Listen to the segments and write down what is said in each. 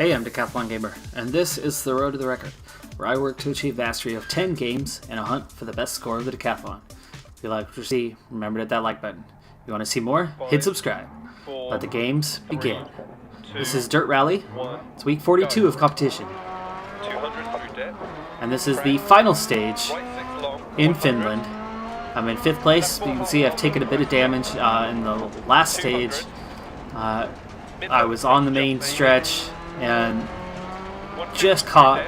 Hey, I'm Decathlon Gamer, and this is The Road to the Record, where I work to achieve mastery of 10 games and a hunt for the best score of the Decathlon. If you like what you see, remember to hit that like button. If you want to see more, hit subscribe. Let the games begin. This is Dirt Rally. It's week 42 of competition. And this is the final stage in Finland. I'm in 5th place. You can see I've taken a bit of damage in the last stage. I was on the main stretch and just caught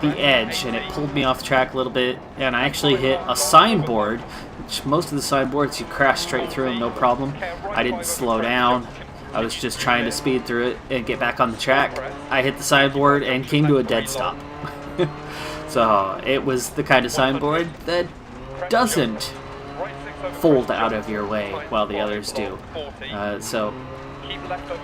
the edge, and it pulled me off the track a little bit, and I actually hit a signboard, which most of the signboards you crash straight through them, no problem. I didn't slow down. I was just trying to speed through it and get back on the track. I hit the signboard and came to a dead stop. So it was the kind of signboard that doesn't fold out of your way while the others do. So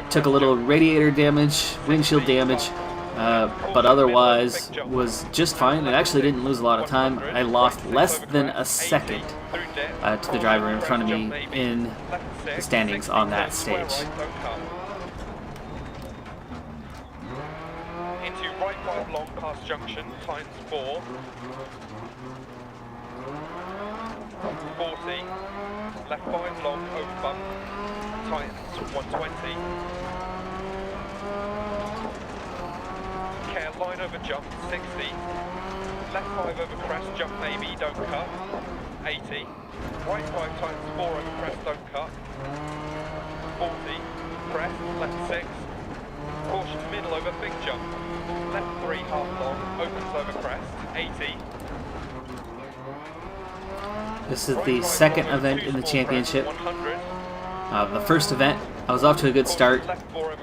took a little radiator damage, windshield damage, but otherwise was just fine. It actually didn't lose a lot of time. I lost less than a second to the driver in front of me in the standings on that stage. Into right 5 long past junction, times 4. 40. Left 5 long over bump, times 120. Care line over jump, 60. Left 5 over crest, jump maybe, don't cut. 80. Right 5 times 4 over crest, don't cut. 40. Crest, left 6. Caution middle over big jump. Left 3 half long, opens over crest, 80. This is the second event in the championship. The first event, I was off to a good start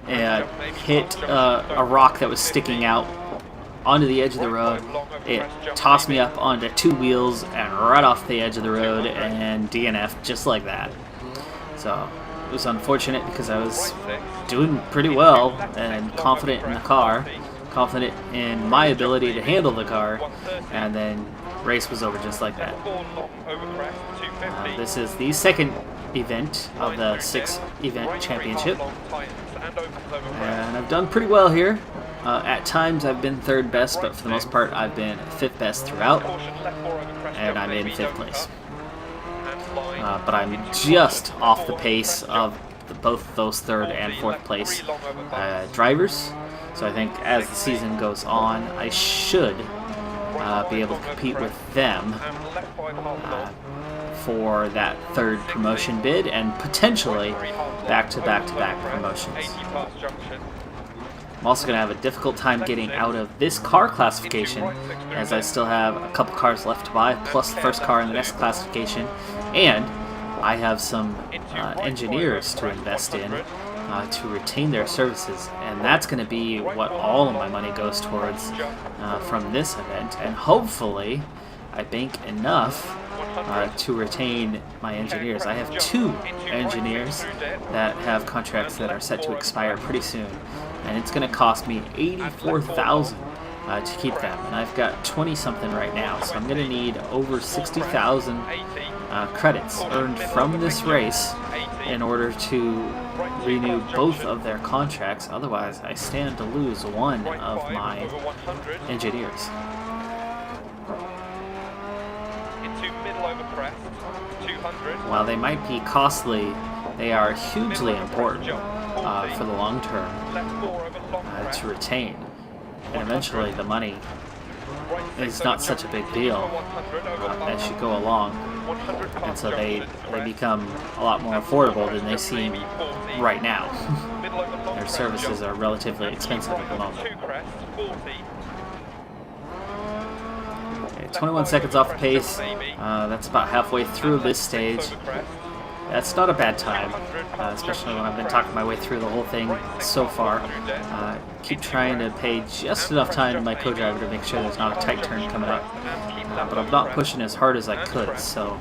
and hit a rock that was sticking out onto the edge of the road. It tossed me up onto 2 wheels and right off the edge of the road and DNF just like that. So it was unfortunate because I was doing pretty well and confident in the car, confident in my ability to handle the car, and then race was over just like that. This is the second event of the 6-event championship, and I've done pretty well here. At times I've been 3rd best, but for the most part I've been 5th best throughout, and I'm in 5th place. But I'm just off the pace of both those 3rd and 4th place drivers, so I think as the season goes on I should be able to compete with them for that 3rd promotion bid and potentially back-to-back-to-back promotions. I'm also going to have a difficult time getting out of this car classification, as I still have a couple cars left to buy, plus the first car in the next classification, and I have some engineers to invest in to retain their services, and that's going to be what all of my money goes towards from this event, and hopefully I bank enough to retain my engineers. I have 2 engineers that have contracts that are set to expire pretty soon, and it's going to cost me $84,000 to keep them, and I've got 20 something right now, so I'm going to need over 60,000 credits earned from this race in order to renew both of their contracts. Otherwise I stand to lose one of my engineers. While they might be costly, they are hugely important for the long term to retain, and eventually the money is not such a big deal as you go along, and so they become a lot more affordable than they seem right now. Their services are relatively expensive at the moment. Okay, 21 seconds off the pace. That's about halfway through this stage. That's not a bad time, especially when I've been talking my way through the whole thing so far. Keep trying to pay just enough time to my co-driver to make sure there's not a tight turn coming up. But I'm not pushing as hard as I could, so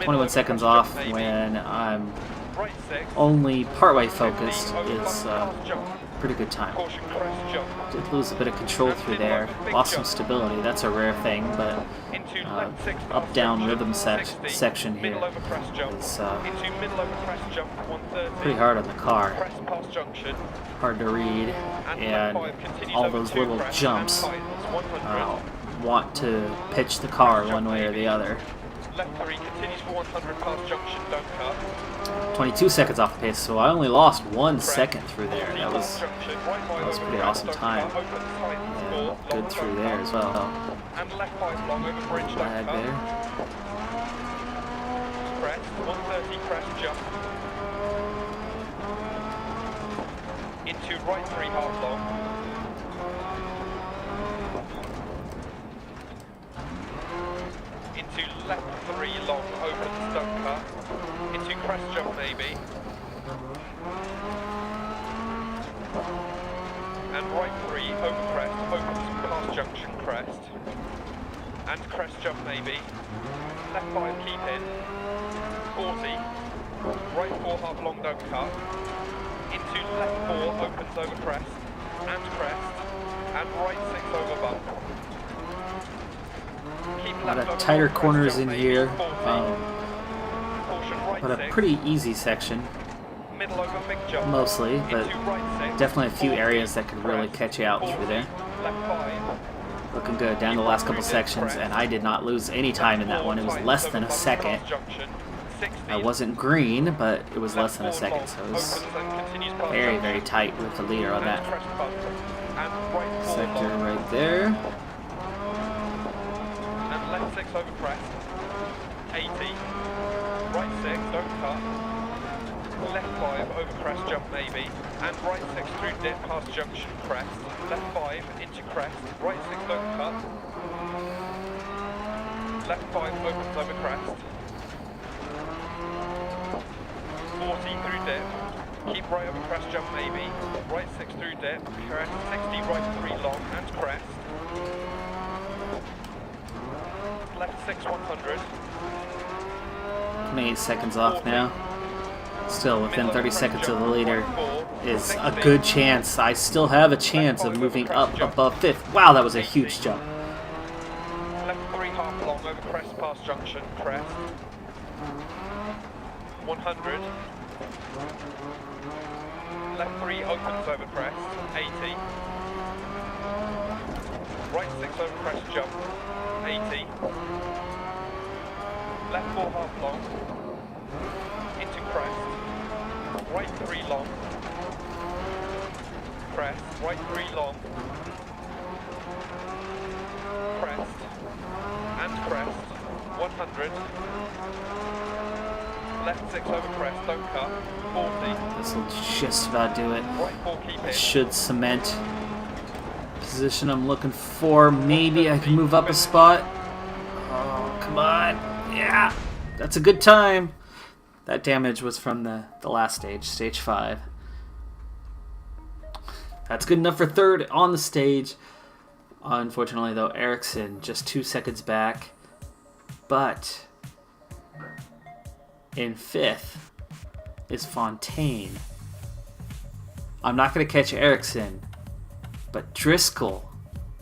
21 seconds off when I'm Right 6. only partway focused 50 over is past jump. pretty good time. Caution crest jump. Did lose a bit of control through there. Lost some stability. That's a rare thing, but Into left 6 up-down junction, rhythm 60. section here Middle over crest jump. is Into middle over crest jump 130. pretty hard on the car. Crest past junction. Hard to read, and all those little jumps want to pitch the car one way or the other. Left 3 continues for 100 past junction, don't cut. 22 seconds off the pace, so I only lost 1 second through there. That was a pretty awesome time. Yeah, good through there as well. And left 5 long over bridge, don't Flag cut. there. Crest, 130 crest jump. Into right 3 half long. Into left 3 long, opens, don't cut. Into crest jump maybe. And right 3 over crest, opens past junction crest. And crest jump maybe. Left 5 keep in. 40. Right 4 half long, don't cut. Into left 4 opens over crest. And crest. And right 6 over bump. Keep A lot left of over tighter crest corners jump in maybe, here, 40. Caution right but a 6. pretty easy section, Middle over big jump. mostly, but Into right 6. definitely a few 40, areas that could really crest, catch you out 40, through there. Left 5. Looking good down the last couple sections, and I did not lose any time in that one. It was less than a second. I wasn't green, but it was less than a second, so it was very, very tight with the leader on that sector right there. And left 6 over crest. 80. Right 6, don't cut. Left 5 over crest jump maybe. And right 6 through dip past junction crest. Left 5 into crest. Right 6 don't cut. Left 5 opens over crest. 40 through dip. Keep right over crest jump maybe. Right 6 through dip. Crest 60 right 3 long and crest. Left 6 100. 28 seconds off now. Still within 30 seconds of the leader is a good chance. I still have a chance of moving up above 5th. Wow, that was a huge jump. Left 3 half long over crest past junction, crest. 100. Left 3 opens over crest, 80. Right 6 over crest jump, 80. Left 4 half long. Into crest. Right 3 long. Crest. Right 3 long. Crest. And crest. 100. Left 6 over crest, don't cut. 40. This will just about do it. Right 4 keep in. Should cement position I'm looking for. Maybe I can move up a spot. Oh, come on. Yeah, that's a good time. That damage was from the last stage, stage 5. That's good enough for 3rd on the stage. Unfortunately, though, Ericsson just 2 seconds back. But in 5th is Fontaine. I'm not going to catch Ericsson, but Driscoll,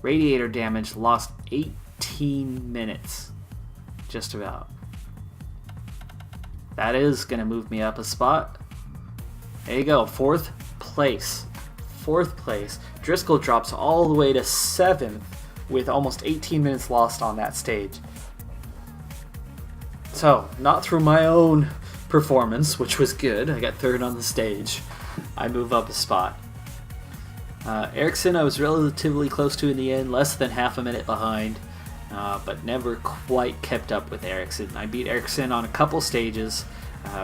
radiator damage, lost 18 minutes. Just about. That is going to move me up a spot. There you go, 4th place. 4th place. Driscoll drops all the way to 7th with almost 18 minutes lost on that stage. So, not through my own performance, which was good. I got 3rd on the stage. I move up a spot. Ericsson I was relatively close to in the end, less than half a minute behind. But never quite kept up with Ericsson. I beat Ericsson on a couple stages,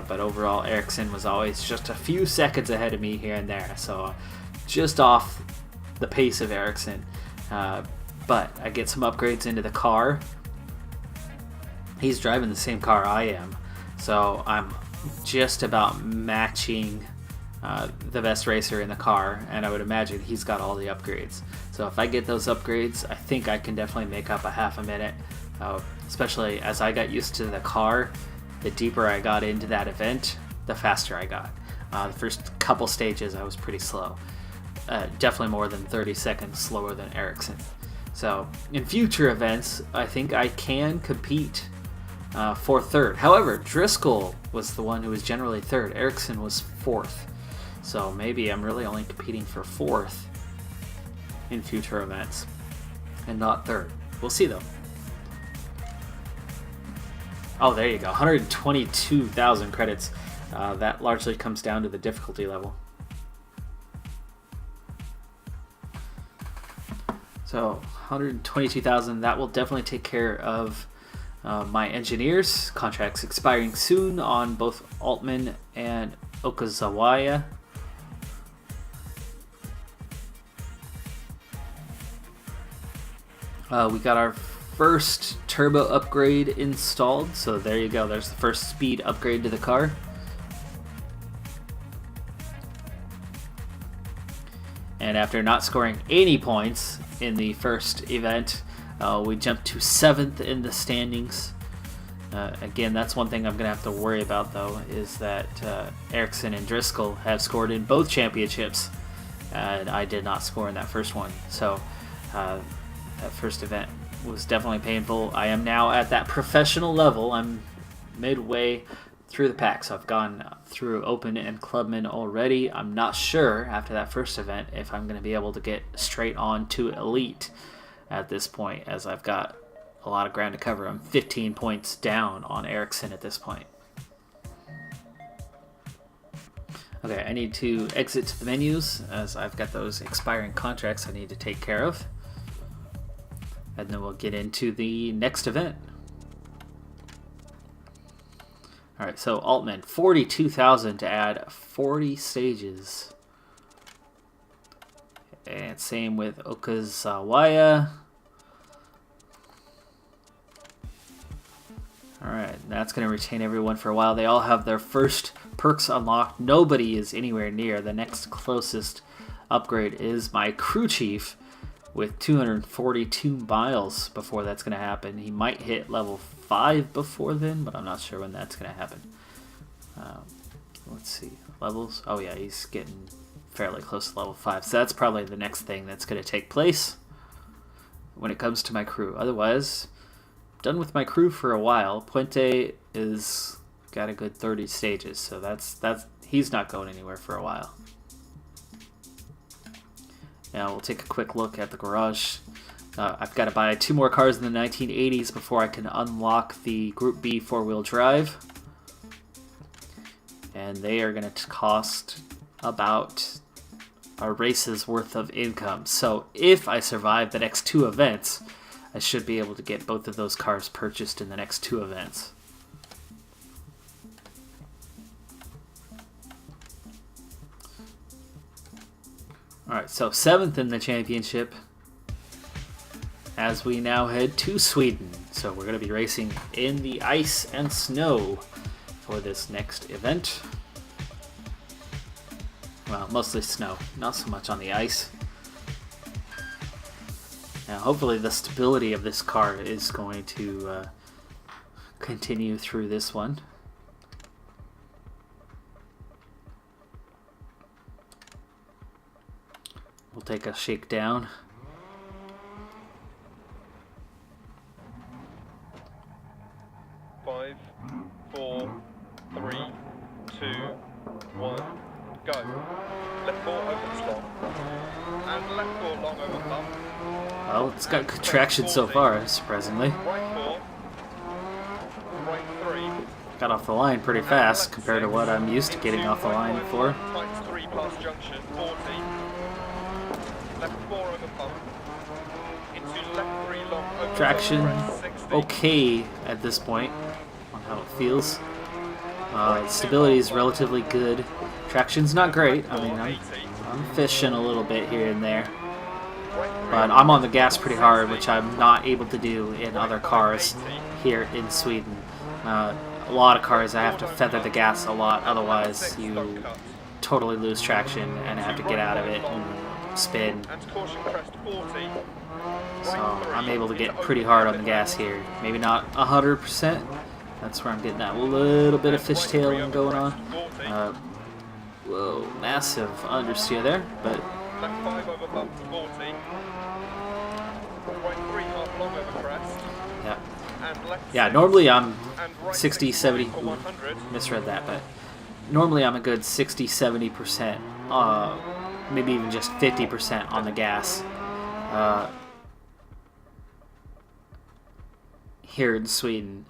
but overall Ericsson was always just a few seconds ahead of me here and there, so just off the pace of Ericsson. But I get some upgrades into the car. He's driving the same car I am, so I'm just about matching the best racer in the car, and I would imagine he's got all the upgrades. So if I get those upgrades, I think I can definitely make up a half a minute, especially as I got used to the car. The deeper I got into that event, the faster I got. The first couple stages I was pretty slow. Definitely more than 30 seconds slower than Ericsson. So in future events, I think I can compete for third. However, Driscoll was the one who was generally third. Ericsson was fourth. So maybe I'm really only competing for fourth in future events and not third. We'll see though. Oh, there you go. 122,000 credits. That largely comes down to the difficulty level. So 122,000, that will definitely take care of my engineers. Contracts expiring soon on both Altman and Okazawaya. We got our first turbo upgrade installed, so there you go. There's the first speed upgrade to the car. And after not scoring any points in the first event, we jumped to 7th in the standings. Again, that's one thing I'm going to have to worry about, though, is that Ericsson and Driscoll have scored in both championships, and I did not score in that first one. So that first event was definitely painful. I am now at that professional level. I'm midway through the pack, so I've gone through Open and Clubman already. I'm not sure after that first event if I'm going to be able to get straight on to Elite at this point, as I've got a lot of ground to cover. I'm 15 points down on Ericsson at this point. Okay, I need to exit to the menus as I've got those expiring contracts I need to take care of. And then we'll get into the next event. Alright, so Altman, 42,000 to add 40 stages. And same with Okazawaya. Alright, that's going to retain everyone for a while. They all have their first perks unlocked. Nobody is anywhere near. The next closest upgrade is my crew chief with 242 miles before that's going to happen. He might hit level 5 before then, but I'm not sure when that's going to happen. Let's see. Levels. Oh yeah, he's getting fairly close to level 5. So that's probably the next thing that's going to take place when it comes to my crew. Otherwise, done with my crew for a while. Puente is got a good 30 stages, so that's he's not going anywhere for a while. Now we'll take a quick look at the garage. I've got to buy 2 more cars in the 1980s before I can unlock the Group B 4-wheel drive. And they are going to cost about a race's worth of income. So if I survive the next 2 events, I should be able to get both of those cars purchased in the next 2 events. Alright, so 7th in the championship as we now head to Sweden. So we're going to be racing in the ice and snow for this next event. Well, mostly snow, not so much on the ice. Now, hopefully the stability of this car is going to continue through this one. We'll take a shakedown. Five, 4, 3, 2, 1, go. Left 4 over slot. And left 4 long over bump. Well, it's got good traction so far, surprisingly. Right 4. Right 3. Got off the line pretty fast compared to what I'm used to getting off the line before. Times 3 past junction, 40. Left 4 over bump. Into left 3 long over Traction crest, 60. okay at this point on how it feels. Stability is relatively good. Traction's not great. I mean, I'm fishing a little bit here and there. But I'm on the gas pretty hard, which I'm not able to do in other cars here in Sweden. A lot of cars I have to feather the gas a lot, otherwise you totally lose traction and have to get out of it and spin. So I'm able to get pretty hard on the gas here. Maybe not 100%. That's where I'm getting that little bit of fishtailing going on. Whoa, massive understeer there, but Left 5 over bumps, 40. Right 3 half long over crest. yeah. And left Yeah, 6, normally I'm and right 60, 6 70, for 100. misread that, but normally I'm a good 60, 70%, maybe even just 50% on the gas. Here in Sweden,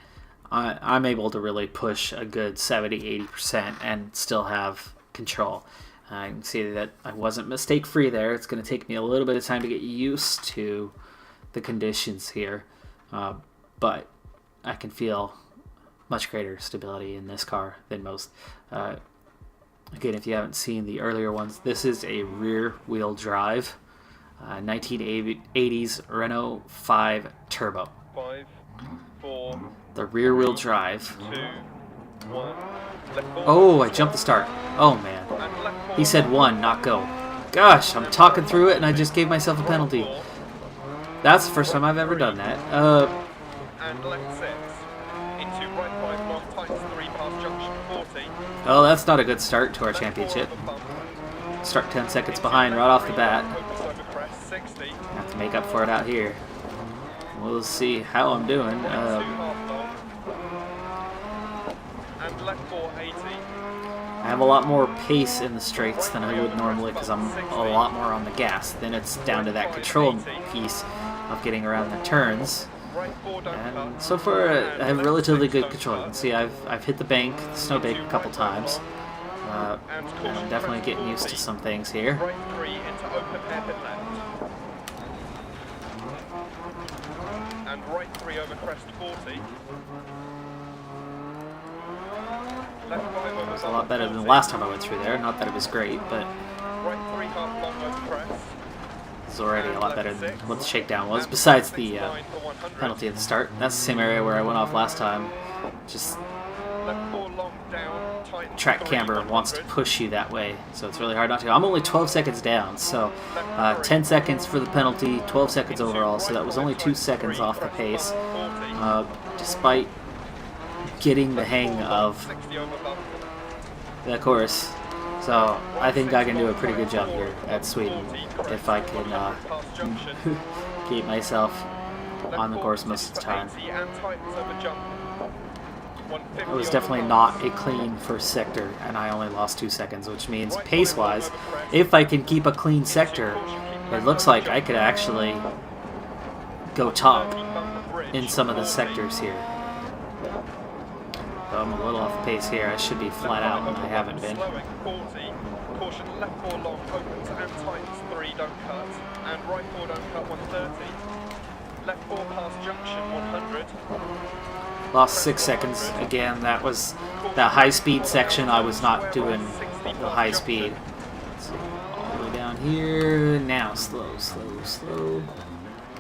I'm able to really push a good 70, 80% and still have control. I can see that I wasn't mistake-free there. It's going to take me a little bit of time to get used to the conditions here, but I can feel much greater stability in this car than most. Again, if you haven't seen the earlier ones, this is a rear-wheel drive 1980s Renault 5 Turbo. 5, 4, The rear-wheel drive. 2, 1. Left 4. Oh, I jumped the start. Oh, man. And left 4. He said 1, not go. Gosh, I'm talking through it and I just gave myself a penalty. That's the first time I've ever done that. And left 6. Into right 5 long tights 3 past junction 40. Oh, that's not a good start to our championship. Start 10 seconds behind right off the bat. Opens over crest 60. Have to make up for it out here. We'll see how I'm doing. 2 half long. And left 4 80. I have a lot more pace in the straights than I would normally because I'm a lot more on the gas. Then it's down to that control piece of getting around the turns. Right 4 don't And cut. so far, I have relatively good control. You can see I've hit the bank, the snow bank a couple times. And I'm definitely getting used to some things here. Right 3 into open hairpin left. And right 3 over crest 40. Left 5 over It's a lot better than the last time I went through there. Not that it was great, but Right 3 half long over crest. it's already a lot better than what the shakedown was, besides the penalty at the start. That's the same area where I went off last time. Just Left 4 long down, tight track camber wants to push you that way, so it's really hard not to. I'm only 12 seconds down, so 10 seconds for the penalty, 12 seconds overall, so that was only 2 seconds off the pace, despite getting the hang of 60 over bump. the course. So I think I can do a pretty good job here at Sweden if I can Past junction. keep myself on the course most of the time. 80 and tightens over jump. It was definitely not a clean first sector, and I only lost 2 seconds, which means pace-wise, if I can keep a clean sector, it looks like I could actually go top in some of the sectors here. So I'm a little off pace here. I should be flat out, and I haven't been. Slowing 40. Caution left 4 long opens and tightens 3 don't cut. And right 4 don't cut 130. Left 4 past junction 100. Lost 6 seconds. Again, that was that high-speed section. I was not doing the high speed. So all the way down here. Now slow, slow, slow.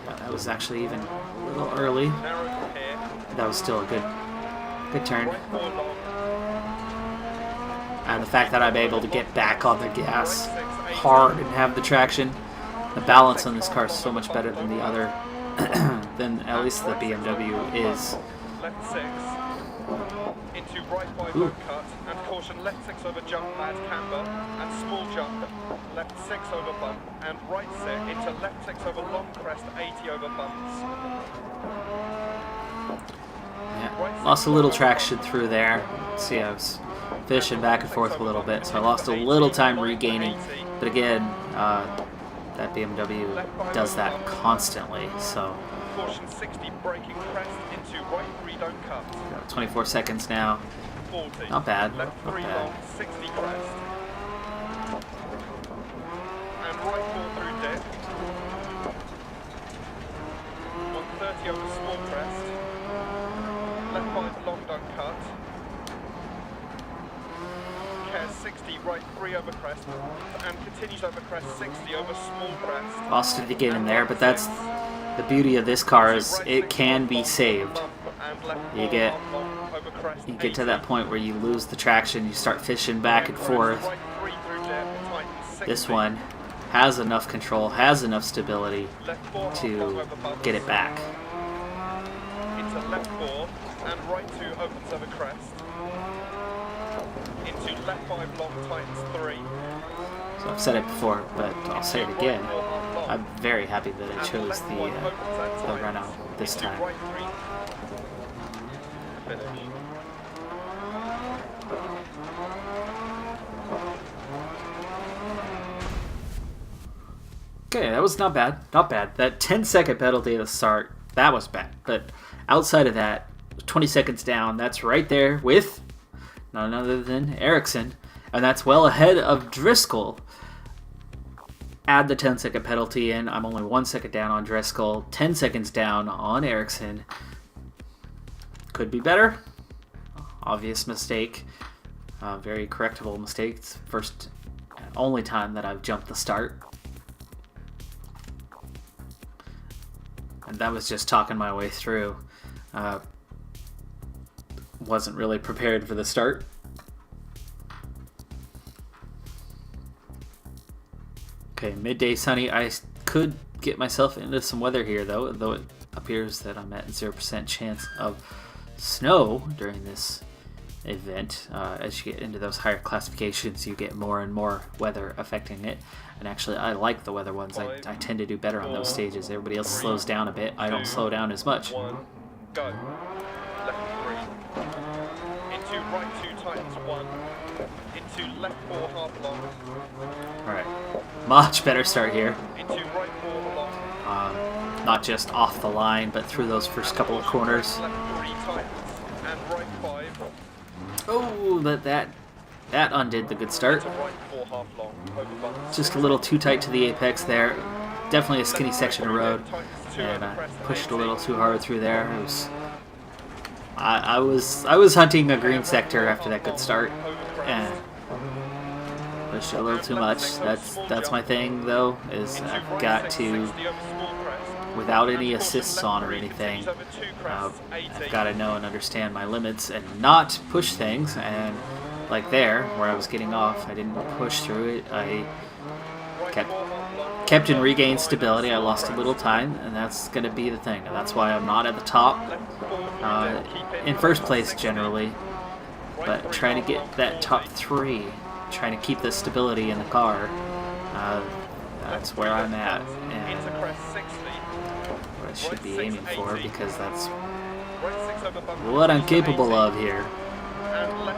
Yeah, that was actually even a little early. Narrow from here. That was still a good turn. Right 4 long. And the fact that I'm able to get back on the gas hard and have the traction, the balance on this car is so much better than the other, than at least the BMW is. Left 6. Into right 5 Ooh. don't cut. And caution left 6 over jump bad camber. And small jump. Left 6 over bump. And right 6 into left 6 over long crest 80 over bumps. Yeah, lost a little traction through there. See, I was fishing back and forth a little bit, so I lost a little time regaining. But again, that BMW does that constantly, so Caution 60 braking crest into right 3 don't cut. 24 seconds now. 40. Not bad, Left not 3 bad. long 60 crest. And right 4 through dip. 130 over small crest. Left 5 long don't cut. Cares 60 right 3 over crest. And continues over crest 60 over small crest. Lost it again in there, but that's the beauty of this car is it can be saved. You get to that point where you lose the traction, you start fishing back and forth. This one has enough control, has enough stability to get it back. Into left 4 and right 2 opens over crest. Into left 5 long, tightens 3. So I've said it before, but I'll say it again. I'm very happy that I chose the Renault this time. Right 3. Finish. Okay, that was not bad. Not bad. That 10-second penalty at the start, that was bad. But outside of that, 20 seconds down, that's right there with none other than Ericsson. And that's well ahead of Driscoll. Add the 10-second penalty in. I'm only 1 second down on Driscoll, 10 seconds down on Ericsson. Could be better. Obvious mistake. Very correctable mistake. It's the first and only time that I've jumped the start. And that was just talking my way through. Wasn't really prepared for the start. Okay, midday sunny. I could get myself into some weather here, though it appears that I'm at 0% chance of snow during this event. As you get into those higher classifications, you get more and more weather affecting it. And actually, I like the weather ones. I tend to do better on those stages. Everybody else slows down a bit. I don't slow down as much. 1, go. Left 3. Into right 2, tightens 1. Into left 4, half long. Alright. Much better start here. Into right 4 long. Not just off the line, but through those first couple of corners. Left 3, tightens. And right 5. Oh, that undid the good start. To right 4, half long. Over bumps. Just a little too tight to the apex there. Definitely a skinny section of road, and I pushed a little too hard through there. It was, I was hunting a green sector after that good start, and pushed a little too much. That's my thing though. Is I've got to, without any assists on or anything, I've got to know and understand my limits and not push things. And like there, where I was getting off, I didn't push through it. I kept in regained stability. I lost a little time, and that's going to be the thing. And that's why I'm not at the top in first place generally, but trying to get that top 3, trying to keep the stability in the car. That's where I'm at, and what I should be aiming for, because that's what I'm capable of here.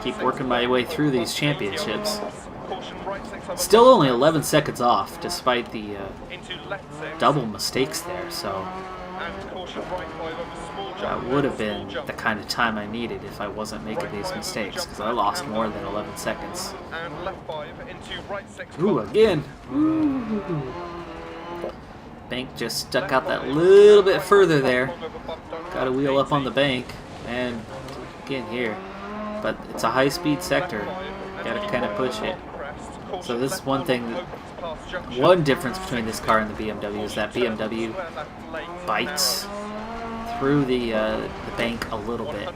Keep working my way through these championships. Still only 11 seconds off, despite the double mistakes there, so that would have been the kind of time I needed if I wasn't making these mistakes, because I lost more than 11 seconds. Ooh, again! Ooh. Bank just stuck out that little bit further there. Got to wheel up on the bank, and again here. But it's a high-speed sector. Got to kind of push it. So this is one thing, one difference between this car and the BMW is that BMW bites through the bank a little bit.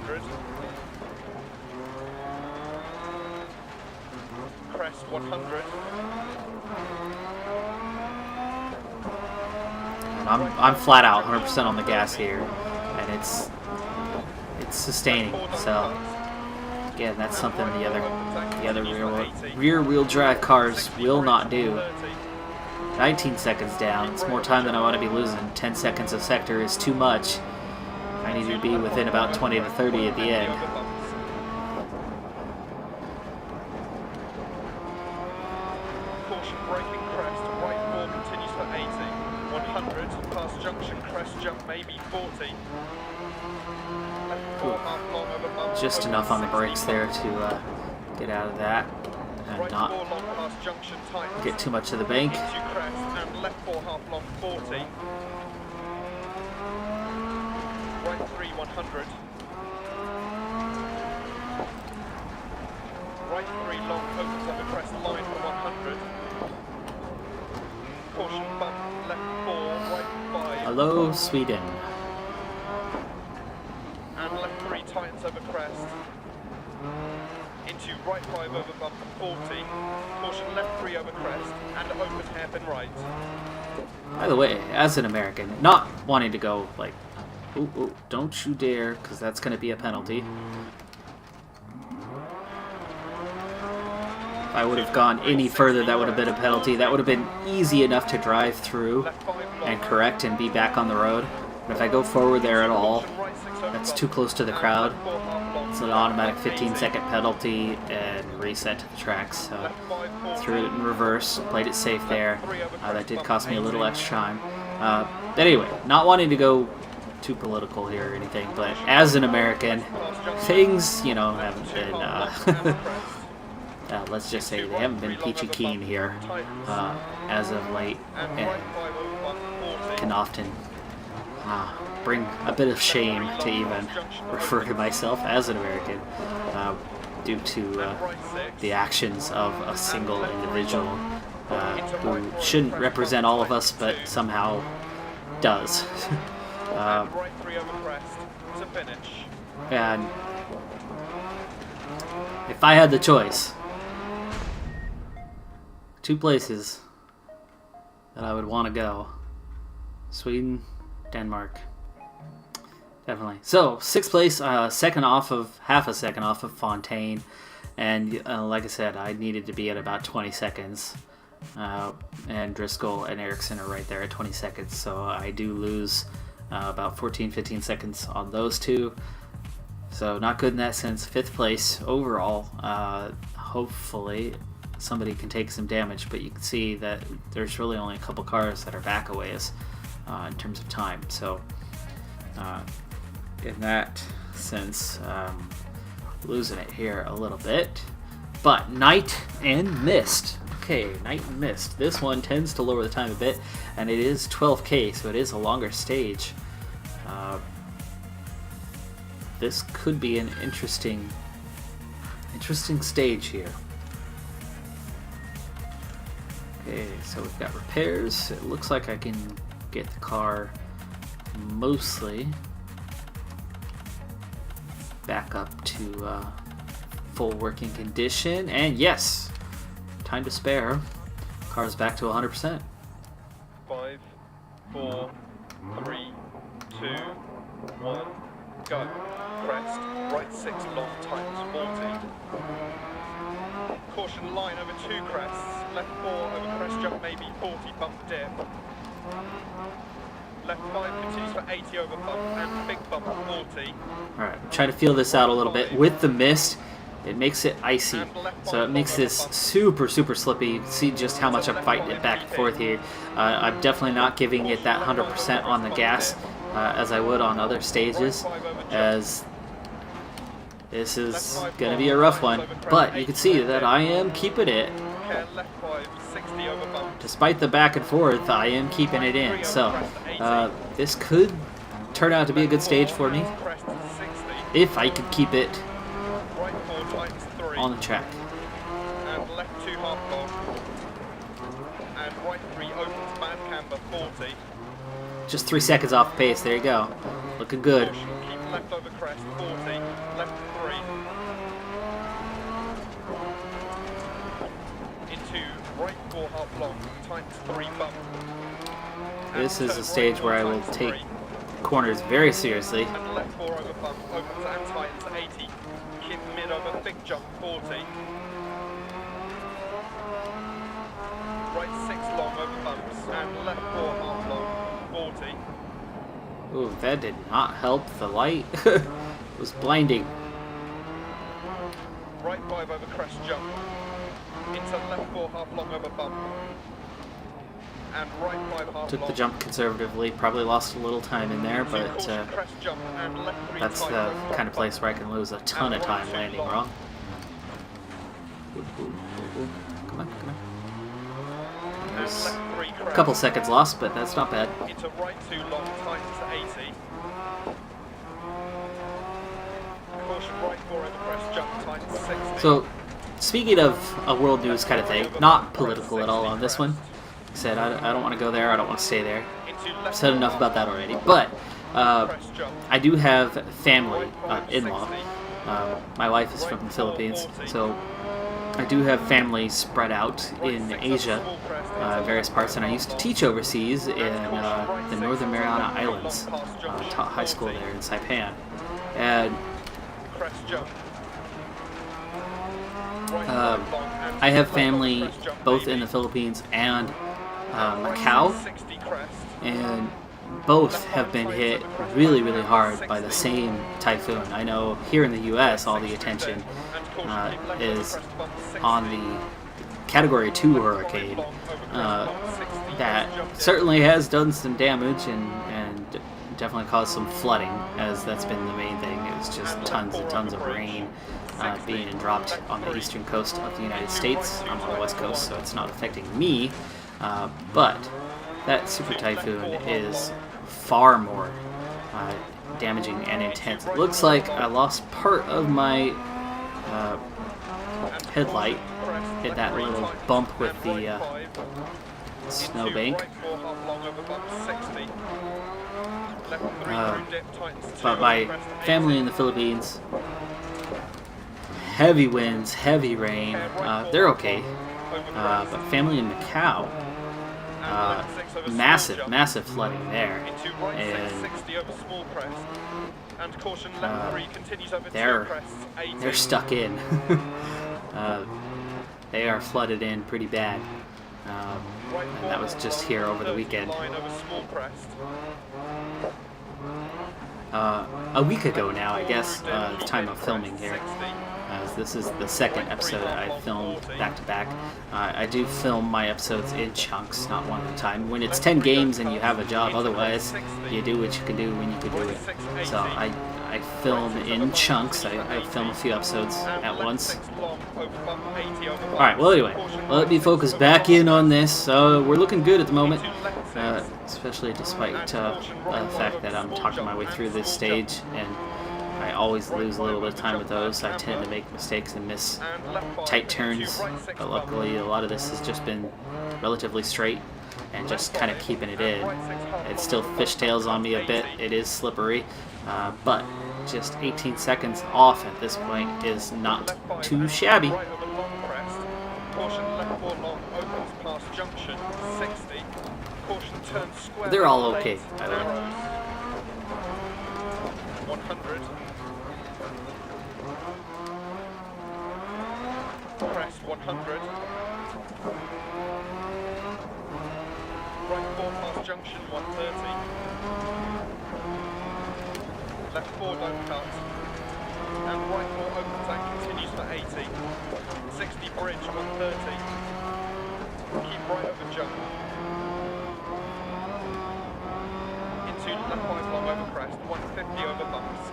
Crest 100. I'm flat out 100% on the gas here, and it's sustaining. So again, that's something the other rear wheel drive cars will not do. 19 seconds down. It's more time than I want to be losing. 10 seconds of sector is too much. I need to be within about 20 to 30 at the end. Caution braking crest, right 4 continues for 80. 100, past junction crest jump maybe 40. Left 4 half long over bump. Just enough on the brakes there to get out of that and Right not 4 long past junction tightens. get too much to the bank. Into crest and left 4 half long 40. Right 3 100. Right 3 long opens up the crest line for 100. Caution bump left 4, right 5. Hello, Sweden. And left 3 tightens over crest. Into right 5 over bump 40. Caution left 3 over crest and open hairpin right. By the way, as an American, not wanting to go like, ooh, don't you dare, because that's going to be a penalty. I would have gone any further, that would have been a penalty. That would have been easy enough to drive through and correct and be back on the road. But if I go forward there at all, that's too close to the crowd. It's an automatic 15-second penalty and reset to the track. So threw it in reverse, played it safe there. That did cost me a little extra time. But anyway, not wanting to go too political here or anything, but as an American, things, you know, haven't been, let's just say they haven't been peachy keen here as of late, and can often bring a bit of shame to even refer to myself as an American due to the actions of a single individual who shouldn't represent all of us, but somehow does. And if I had the choice, two places that I would want to go: Sweden, Denmark. Definitely. So, 6th place, half a second off of Fontaine, and like I said, I needed to be at about 20 seconds, and Driscoll and Ericsson are right there at 20 seconds, so I do lose about 14-15 seconds on those two, so not good in that sense. 5th place overall. Hopefully somebody can take some damage, but you can see that there's really only a couple cars that are back a ways in terms of time, so in that sense, losing it here a little bit. But night and mist. Okay, night and mist. This one tends to lower the time a bit, and it is 12K, so it is a longer stage. This could be an interesting stage here. Okay, so we've got repairs. It looks like I can get the car mostly back up to full working condition, and yes, time to spare. Car's back to 100%. 5, 4, 3, 2, 1, go. Crest, right 6 long times 40. Caution line over 2 crests, left 4 over crest jump maybe 40 bump dip. Left 5 continues for 80 over bump and big bump 40. Alright, try to feel this out a little bit. With the mist, it makes it icy, so it makes this super slippy. You can see just how much I'm fighting it back and forth here. I'm definitely not giving it that 100% on the gas as I would on other stages, as this is going to be a rough one. But you can see that I am keeping it. Despite the back and forth, I am keeping it in. So this could turn out to be a good stage for me if I could keep it on the track. And left 2 half long. And right 3 opens bad camber 40. Just 3 seconds off pace. There you go. Looking good. Keep left over crest 40. Left 3. Into right 4 half long times 3 bump. This is a stage where I will take corners very seriously. And left 4 over bump, opens and tightens 80. Keep mid over big jump 40. Right 6 long over bumps and left 4 half long 40. Ooh, that did not help. The light it was blinding. Right 5 over crest jump. Into left 4 half long over bump. And right 5 half Took long. the jump conservatively. Probably lost a little time in there, but Crest jump and left 3 that's the kind of place where I can lose a ton of time landing wrong. Come on. There's a couple seconds lost, but that's not bad. Into right 2 long times 80. Caution right 4 over crest jump times 60. So, speaking of a world news kind of thing, not political at all on this one. Like I said, I don't want to go there, I don't want to stay there. I've said enough about that already. But I do have family, in-law. My wife is from the Philippines, so I do have family spread out in Asia, various parts, and I used to teach overseas in the Northern Mariana Islands. Taught high school there in Saipan. And I have family both in the Philippines and Macau, and both have been hit really, really hard by the same typhoon. I know here in the U.S. all the attention is on the Category 2 hurricane that certainly has done some damage and definitely caused some flooding, as that's been the main thing. It's just tons and tons of rain being dropped on the eastern coast of the United States. I'm on the west coast, so it's not affecting me, but that super typhoon is far more damaging and intense. It looks like I lost part of my headlight in that little bump with the snowbank. But my family in the Philippines, heavy winds, heavy rain, they're okay. But family in Macau, massive flooding there, and they're stuck in. They are flooded in pretty bad, and that was just here over the weekend. A week ago now, I guess, the time of filming here. This is the second episode I filmed back to back. I do film my episodes in chunks, not one at a time. When it's 10 games and you have a job, otherwise you do what you can do when you can do it. So I film in chunks. I film a few episodes at once. Alright, well anyway, let me focus back in on this. We're looking good at the moment, especially despite the fact that I'm talking my way through this stage, and I always lose a little bit of time with those. I tend to make mistakes and miss tight turns, but luckily a lot of this has just been relatively straight and just kind of keeping it in. It still fishtails on me a bit. It is slippery, but just 18 seconds off at this point is not too shabby. They're all okay, by the way. 100. Crest 100. Right 4 past junction 130. Left 4 don't cut. And right 4 opens and continues for 80. 60 bridge 130. Keep right over jump. Into left 5 long over crest 150 over bumps.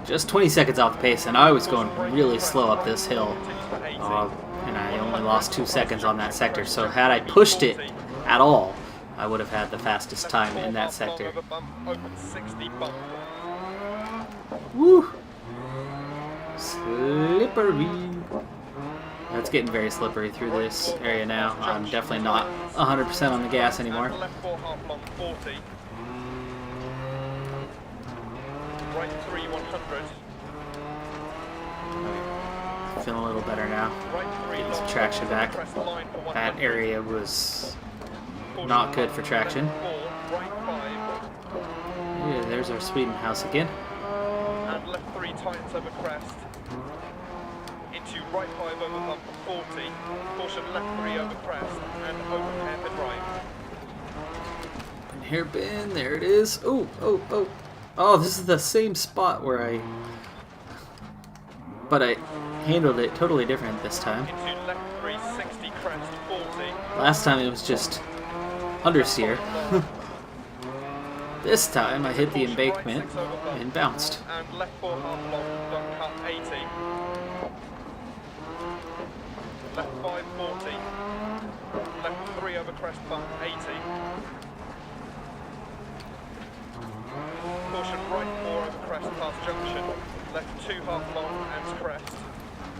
Just 20 seconds off the pace, and I was going really slow up this hill, and I only lost 2 seconds on that sector. So had I pushed it at all, I would have had the fastest time in that sector. Woo! Slippery. It's getting very slippery through this area now. I'm definitely not 100% on the gas anymore. Right 3 100. Feeling a little better now. Getting some traction back. That area was not good for traction. Yeah, there's our Sweden house again. And left 3 tightens over crest. Into right 5 over bump 40. Caution left 3 over crest and open hairpin right. Hairpin, there it is. Oh. Oh, this is the same spot where but I handled it totally different this time. Into left 360 crest 40. Last time it was just understeer. This time I hit the embankment and bounced. And left 4 half long, don't cut 80. Left 5 40. Left 3 over crest bump 80. Caution right 4 over crest past junction. Left 2 half long and crest.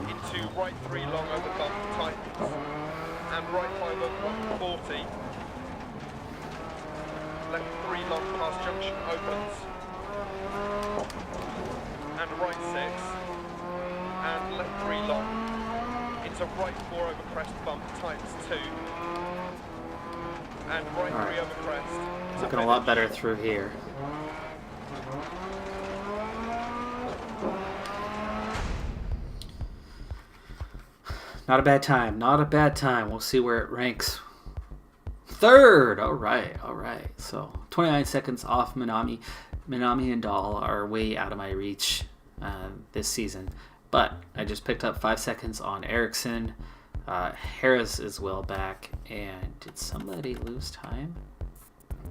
Into right 3 long over bump tightens. And right 5 over bump 40. Left 3 long past junction opens. And right 6. And left 3 long. Into right 4 over crest bump tightens 2. And right 3 over crest. Looking a lot better through here. Not a bad time. Not a bad time. We'll see where it ranks. Third. All right. All right. So 29 seconds off Minami. Minami and Dahl are way out of my reach this season. But I just picked up 5 seconds on Ericsson. Harris is well back. And did somebody lose time?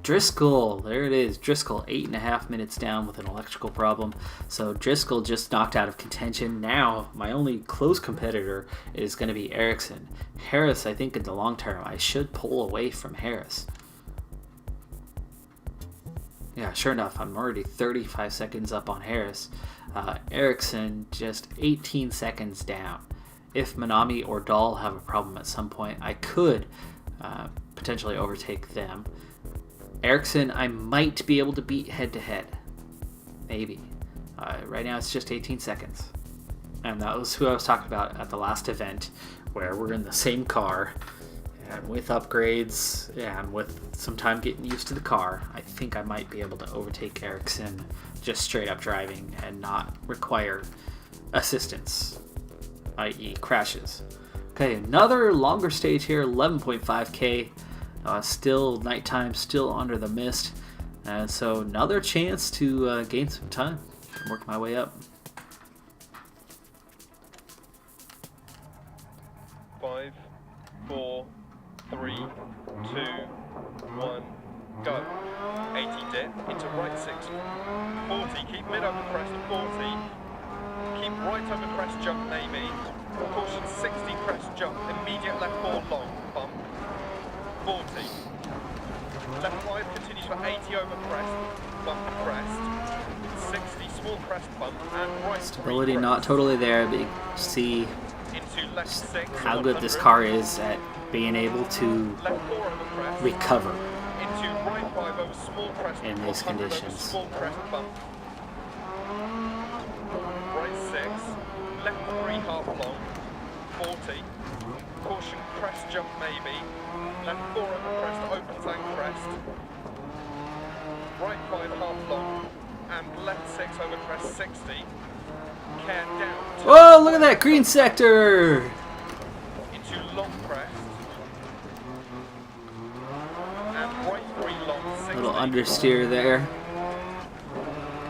Driscoll, there it is. Driscoll, 8.5 minutes down with an electrical problem. So Driscoll just knocked out of contention. Now, my only close competitor is going to be Ericsson. Harris, I think in the long term, I should pull away from Harris. Yeah, sure enough, I'm already 35 seconds up on Harris. Ericsson, just 18 seconds down. If Minami or Dahl have a problem at some point, I could potentially overtake them. Ericsson, I might be able to beat head-to-head. Maybe. Right now, it's just 18 seconds. And that was who I was talking about at the last event, where we're in the same car, and with upgrades, and with some time getting used to the car, I think I might be able to overtake Ericsson just straight up driving and not require assistance, i.e. crashes. Okay, another longer stage here, 11.5K. Still nighttime, still under the mist, and so another chance to gain some time and work my way up. 5, 4, 3, 2, 1, go. 80 dip into right 6, 40, keep mid over crest 40, keep right over crest jump maybe, caution 60 crest jump, immediate left 4 long, bump. 40. Left 5 continues for 80 over crest, bump crest. 60 small crest bump and right. Stability not totally there, but you can see into left 6, how good this car is at being able to left 4 over crest, recover into right 5 over small crest in these conditions. Small crest bump. Right 6, left 3 half long, 40. Caution crest jump maybe. Left 4 over crest, opens and crest. Right 5 half long. And left 6 over crest 60. Care down. Whoa, look at that green sector! Into long crest. And right 3 long 60. Little understeer there.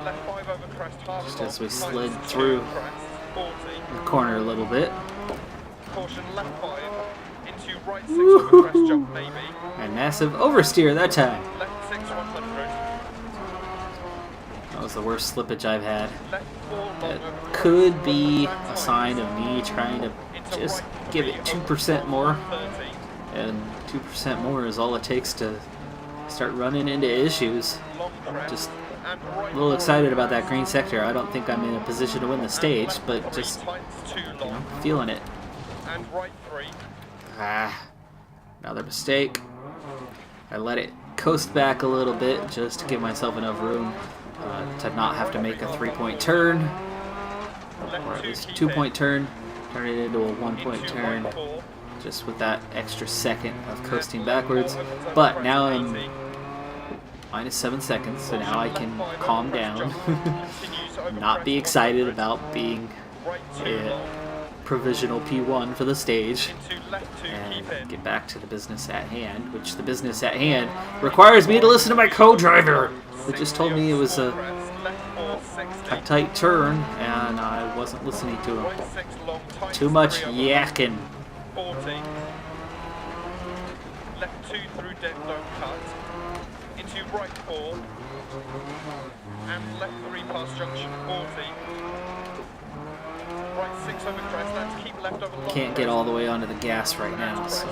Left 5 over crest half Just long. as we slid through crest, 40. the corner a little bit. Caution left 5 into right 6 over crest jump maybe. And massive oversteer that time. Left 6 100. That was the worst slippage I've had. Left 4 long It over crest. could be a sign of me trying to just give it 2% more. 30. And 2% more is all it takes to start running into issues. Long crest. Just and a right little excited about that green sector. I don't think I'm in a position to win the stage, but just, too you long. know, feeling it. And right 3. Another mistake. I let it coast back a little bit just to give myself enough room to not have to make a 3-point turn, or at least a 2-point turn, turn it into a 1-point turn, just with that extra second of coasting backwards. But now I'm minus 7 seconds, so now I can calm down, not be excited about being a provisional P1 for the stage, and get back to the business at hand, which the business at hand requires me to listen to my co-driver, who just told me it was a tight turn, and I wasn't listening to him. Too much yakking. 40. Left 2 through dead, don't cut. Into right 4. And left 3 past junction 40. Right 6 over crest, that's keep left over long. Can't get all the way onto the gas right now, so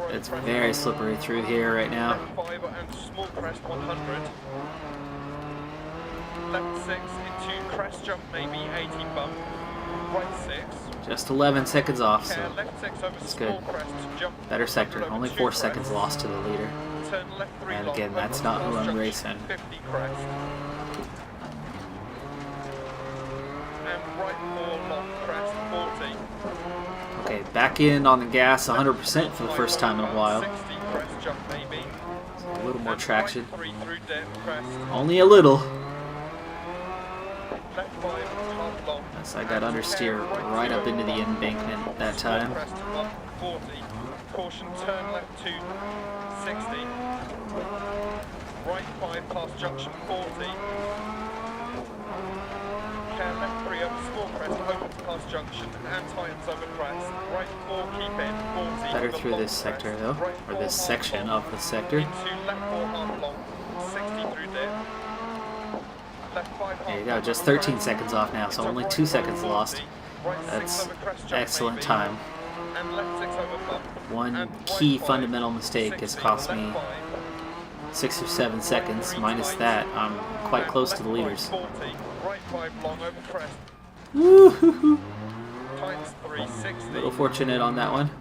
it's very slippery through here right now. Left 5 and small crest 100. Left 6 into crest jump maybe 80 bump. Right 6. Just 11 seconds off, so left 6 over it's small good. crest jump. Better sector, only 4 seconds lost to the leader. Turn left 3 And long, again, that's not who I'm racing. 50 crest. And right 4 long crest 40. Okay, back in on the gas 100% for the first time in a while. 60 crest jump maybe. So a little more traction. Right 3 through dead crest. Only a little. Left 5 half long. That's So I got understeer right up into the embankment that time. Crest 40. Caution, turn left to 60. Right 5 past junction 40. Care left 3 over small crest, opens past junction and tightens over crest. Right 4 keep in 40. Better over through long this sector crest. though, Right or 4 this half section long. of the sector. Into left 4 half long, 60 through dip. Left 5 half There you go, long just over 13 crest. seconds off now, so Into only right 2 4 seconds 40. lost. Right 6 That's over crest jump excellent maybe. time. And left 6 over bump. One And key right 5, fundamental mistake has 60, cost left me 5. 6 or 7 seconds. Minus that, I'm quite And close left to the leaders. 5, 40. Right 5 long over crest. Woo-hoo-hoo. Times 3, 60. Little fortunate on that one.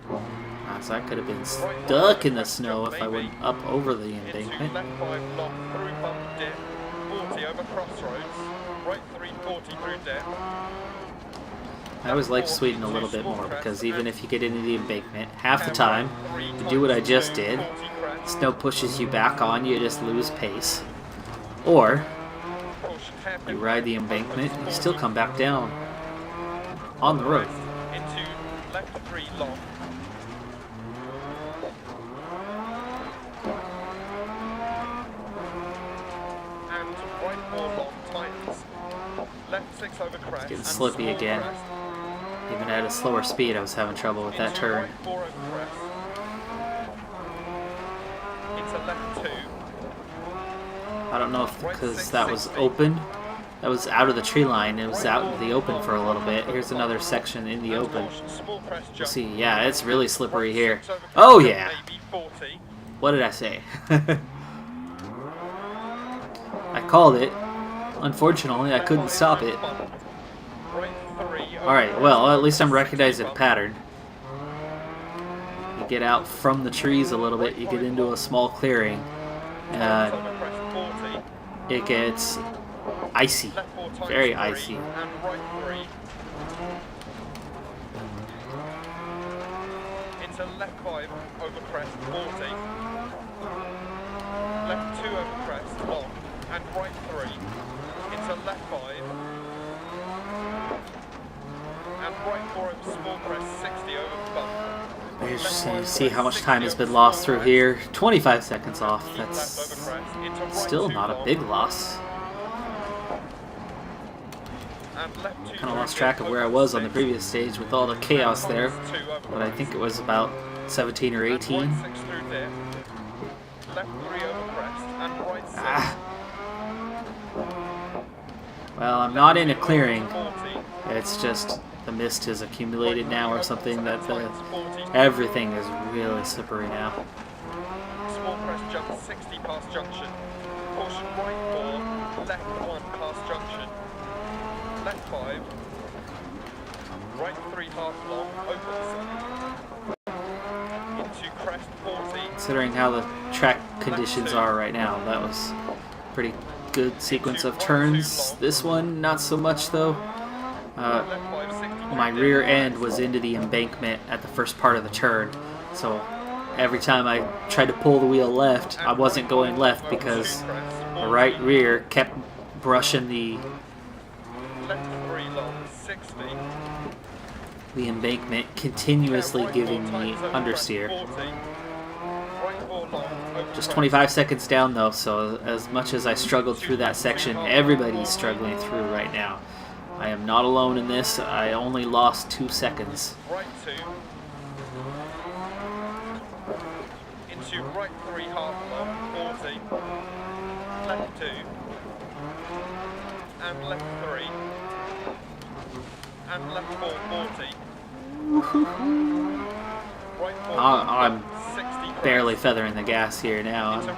So I could have been stuck in the snow if I went up over the Into embankment. left 5 long through bump dip. 40 over crossroads. Right 3, 40 through dip. I always like Sweden a little bit more because even if you get into the embankment, half the time you do what I just did. Snow pushes you back on, you just lose pace. Or you ride the embankment and you still come back down on the road. Into left 3 long. And right 4 long tightens. Left 6 over crest. Getting and slippy small again. crest. Even at a slower speed, I was having trouble with that Into turn. right 4 over crest. Into left 2. I don't know if because that was open, that was out of the tree line, it was out in the open for a little bit. Here's another section in the open. We'll see. Yeah, it's really slippery here. Oh yeah! What did I say? I called it. Unfortunately, I couldn't stop it. Alright, well, at least I'm recognizing a pattern. You get out from the trees a little bit, you get into a small clearing, and it gets icy. Very icy. Into left 5 over crest 40. Left 2 over crest long and right 3. Into left 5. And right 4 over small crest 60 over bump. You see how much time has been lost through here. 25 seconds off. That's still not a big loss. Kind of lost track of where I was on the previous stage with all the chaos there, but I think it was about 17 or 18. Ah. Well, I'm not in a clearing. It's just the mist has accumulated now or something that everything is really slippery now. Small crest jump 60 past junction. Caution right 4, left 1 past junction. Left 5. Right 3 half long, opens. Into crest 40. Considering how the track conditions are right now, that was a pretty good sequence of turns. This one, not so much though. My rear end was into the embankment at the first part of the turn, so every time I tried to pull the wheel left, I wasn't going left because the right rear kept brushing the embankment, continuously giving me understeer. Just 25 seconds down though, so as much as I struggled through that section, everybody's struggling through right now. I am not alone in this. I only lost 2 seconds. Right 2. Into right 3 half long, 40. Left 2. And left 3. And left 4, 40. Right 4, I'm 60. barely feathering the gas here now. I'm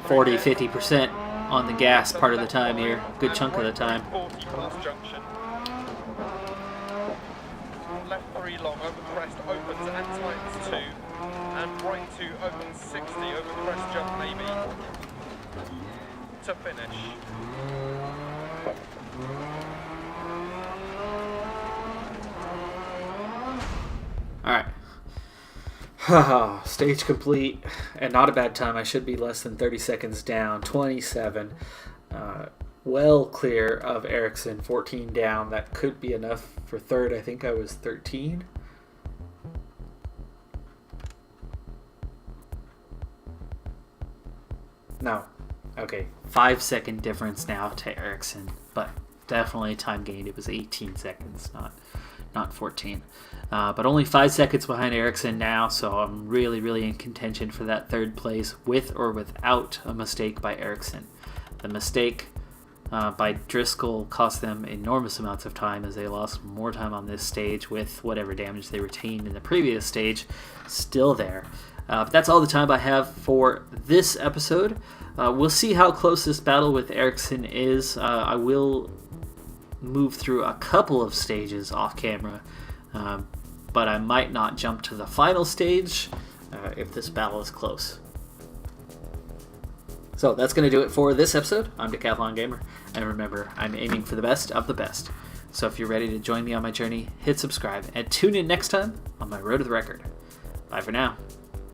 40-50% on the gas part of the time here. Good chunk of the time. 40 past junction. Left 3 long over crest opens and tightens 2. And right 2 opens 60 over crest jump maybe. To finish. Alright. Stage complete. And not a bad time. I should be less than 30 seconds down. 27. well clear of Ericsson, 14 down. That could be enough for third. I think I was 13. No. Okay, 5-second difference now to Ericsson, but definitely time gained. It was 18 seconds, not 14. But only 5 seconds behind Ericsson now, so I'm really in contention for that third place with or without a mistake by Ericsson. The mistake by Driscoll cost them enormous amounts of time, as they lost more time on this stage with whatever damage they retained in the previous stage still there. But that's all the time I have for this episode. We'll see how close this battle with Ericsson is. I will move through a couple of stages off camera, but I might not jump to the final stage if this battle is close. So that's going to do it for this episode. I'm Decathlon Gamer, and remember, I'm aiming for the best of the best. So if you're ready to join me on my journey, hit subscribe, and tune in next time on my Road to the Record. Bye for now.